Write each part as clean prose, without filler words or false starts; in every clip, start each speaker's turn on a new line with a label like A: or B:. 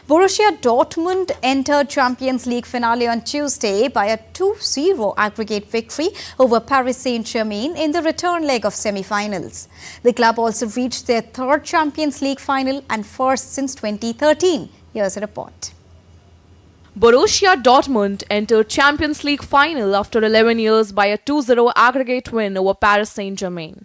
A: Borussia Dortmund entered Champions League finale on Tuesday by a 2-0 aggregate victory over Paris Saint-Germain in the return leg of semi-finals. The club also reached their third Champions League final and first since 2013. Here's a report.
B: Borussia Dortmund entered Champions League final after 11 years by a 2-0 aggregate win over Paris Saint-Germain.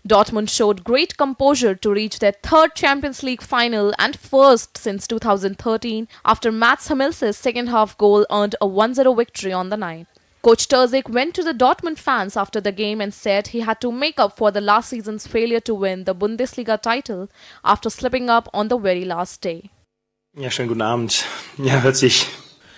B: Dortmund showed great composure to reach their third Champions League final and first since 2013 after Mats Hummels' second-half goal earned a 1-0 victory on the night. Coach Terzic went to the Dortmund fans after the game and said he had to make up for the last season's failure to win the Bundesliga title after slipping up on the very last day.
C: Ja, schönen guten Abend. Ja, hört sich.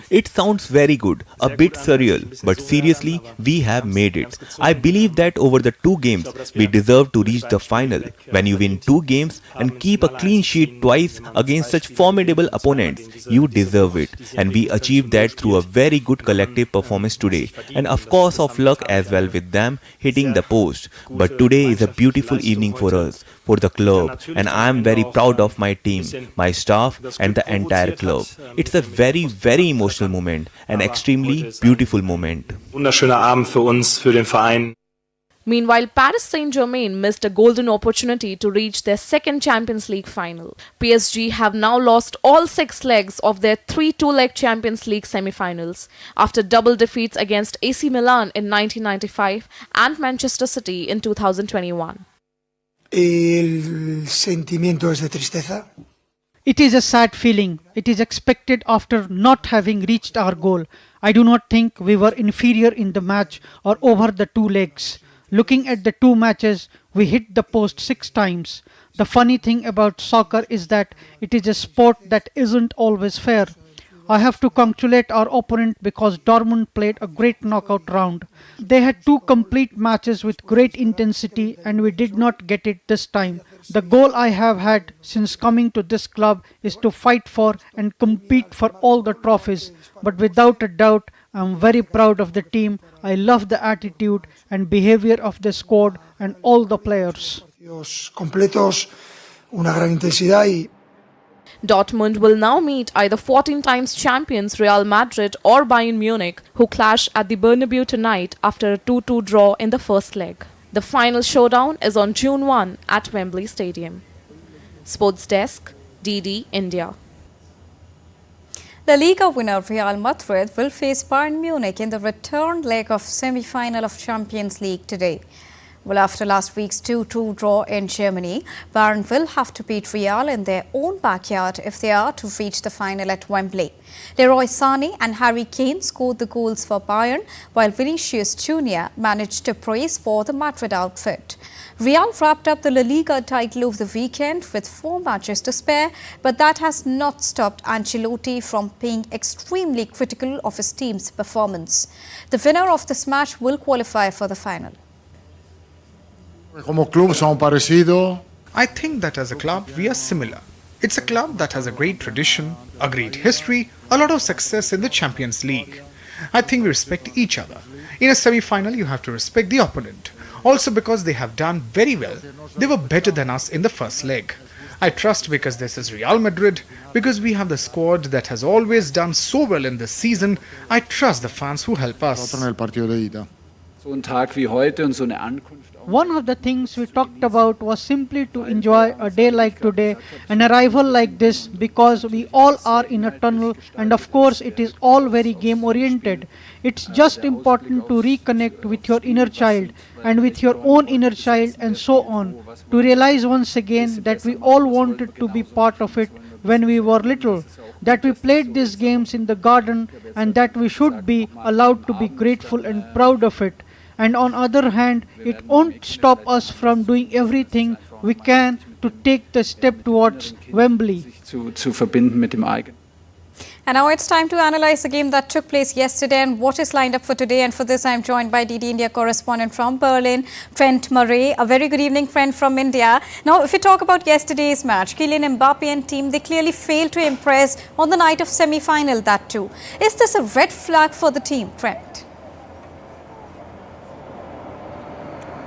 D: It sounds very good, a bit surreal, but seriously, we have made it. I believe that over the two games, we deserve to reach the final. When you win two games and keep a clean sheet twice against such formidable opponents, you deserve it. And we achieved that through a very good collective performance today. And of course of luck as well with them hitting the post. But today is a beautiful evening for us, for the club. And I am very proud of my team, my staff and the entire club. It's a very, very emotional moment, an extremely beautiful moment.
C: Wunderschöner Abend für uns, für den Verein.
B: Meanwhile, Paris Saint-Germain missed a golden opportunity to reach their second Champions League final. PSG have now lost all 6 legs of their 3 two-leg Champions League semi-finals after double defeats against AC Milan in 1995 and Manchester City in 2021.
E: El sentimiento es de tristeza.
F: It is a sad feeling. It is expected after not having reached our goal. I do not think we were inferior in the match or over the 2 legs. Looking at the 2 matches, we hit the post 6 times. The funny thing about soccer is that it is a sport that isn't always fair. I have to congratulate our opponent because Dortmund played a great knockout round. They had 2 complete matches with great intensity and we did not get it this time. The goal I have had since coming to this club is to fight for and compete for all the trophies. But without a doubt, I am very proud of the team. I love the attitude and behavior of the squad and all the players.
E: Completos, una gran intensidad y
B: Dortmund will now meet either 14 times champions Real Madrid or Bayern Munich, who clash at the Bernabeu tonight after a 2-2 draw in the first leg. The final showdown is on June 1 at Wembley Stadium. Sports Desk, DD India.
A: La Liga winner Real Madrid will face Bayern Munich in the return leg of semi-final of Champions League today. Well, after last week's 2-2 draw in Germany, Bayern will have to beat Real in their own backyard if they are to reach the final at Wembley. Leroy Sané and Harry Kane scored the goals for Bayern, while Vinicius Jr. managed to brace for the Madrid outfit. Real wrapped up the La Liga title over the weekend with 4 matches to spare, but that has not stopped Ancelotti from being extremely critical of his team's performance. The winner of this match will qualify for the final.
G: I think that as a club, we are similar. It's a club that has a great tradition, a great history, a lot of success in the Champions League. I think we respect each other. In a semi-final, you have to respect the opponent. Also because they have done very well. They were better than us in the first leg. I trust because this is Real Madrid, because we have the squad that has always done so well in this season. I trust the fans who help us.
F: One of the things we talked about was simply to enjoy a day like today, an arrival like this, because we all are in a tunnel and of course it is all very game oriented. It's just important to reconnect with your inner child and with your own inner child and so on, to realize once again that we all wanted to be part of it when we were little, that we played these games in the garden and that we should be allowed to be grateful and proud of it. And on other hand, it won't stop us from doing everything we can to take the step towards Wembley.
A: And now it's time to analyze the game that took place yesterday and what is lined up for today. And for this, I'm joined by DD India correspondent from Berlin, Trent Murray. A very good evening, friend from India. Now, if we talk about yesterday's match, Kylian Mbappe and team, they clearly failed to impress on the night of semi-final, that too. Is this a red flag for the team, Trent?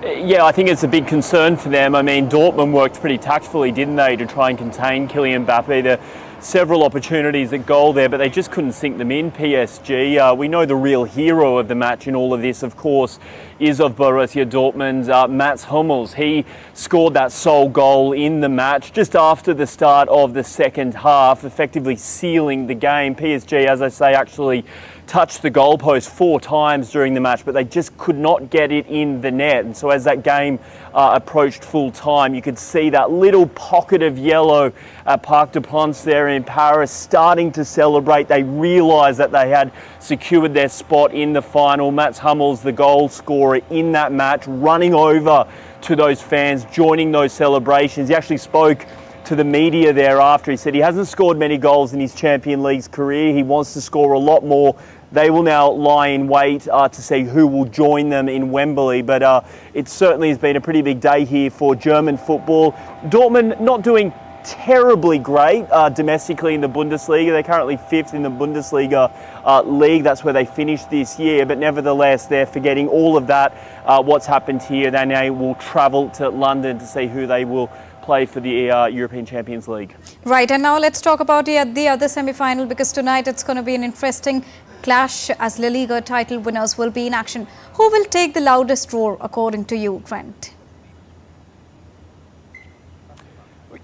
H: Yeah, I think it's a big concern for them. I mean, Dortmund worked pretty tactfully, didn't they, to try and contain Kylian Mbappe. The several opportunities at goal there, but they just couldn't sink them in, PSG. We know the real hero of the match in all of this, of course, is of Borussia Dortmund, Mats Hummels. He scored that sole goal in the match just after the start of the second half, effectively sealing the game. PSG, as I say, actually touched the goalpost 4 times during the match, but they just could not get it in the net. And so as that game approached full time, you could see that little pocket of yellow at Parc des Princes there in Paris starting to celebrate. They realised that they had secured their spot in the final. Mats Hummels, the goal scorer in that match, running over to those fans, joining those celebrations. He actually spoke to the media thereafter. He said he hasn't scored many goals in his Champions League's career. He wants to score a lot more. They will now lie in wait to see who will join them in Wembley. But it certainly has been a pretty big day here for German football. Dortmund not doing terribly great domestically in the Bundesliga. They're currently 5th in the Bundesliga league. That's where they finished this year. But nevertheless, they're forgetting all of that. What's happened here, then they will travel to London to see who they will play for the European Champions League.
A: Right, and now let's talk about the other semi-final, because tonight it's going to be an interesting clash as La Liga title winners will be in action. Who will take the loudest roar according to you, Trent?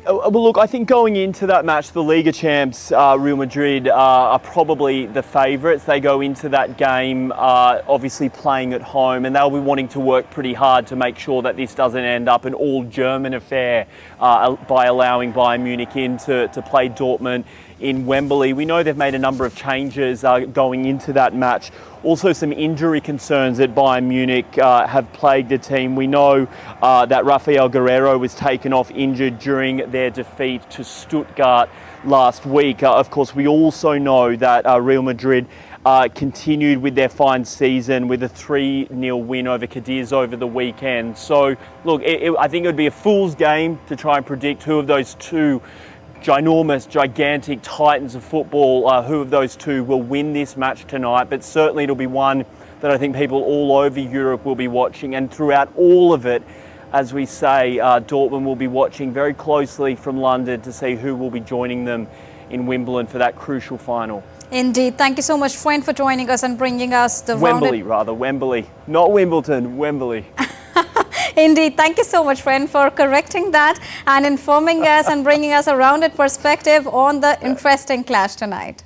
H: Well, look, I think going into that match, the Liga champs, Real Madrid, are probably the favourites. They go into that game obviously playing at home, and they'll be wanting to work pretty hard to make sure that this doesn't end up an all-German affair by allowing Bayern Munich in to play Dortmund in Wembley. We know they've made a number of changes going into that match. Also, some injury concerns at Bayern Munich have plagued the team. We know that Rafael Guerreiro was taken off injured during their defeat to Stuttgart last week. Of course, we also know that Real Madrid continued with their fine season with a 3-0 win over Cadiz over the weekend. So, look, I think it would be a fool's game to try and predict who of those two gigantic titans of football, who of those two will win this match tonight. But certainly it'll be one that I think people all over Europe will be watching. And throughout all of it, as we say, Dortmund will be watching very closely from London to see who will be joining them in Wimbledon for that crucial final.
A: Indeed. Thank you so much, Fren, for joining us and bringing us the
H: Wembley. Not Wimbledon, Wembley.
A: Indeed. Thank you so much, Fren, for correcting that and informing us and bringing us a rounded perspective on the interesting clash tonight.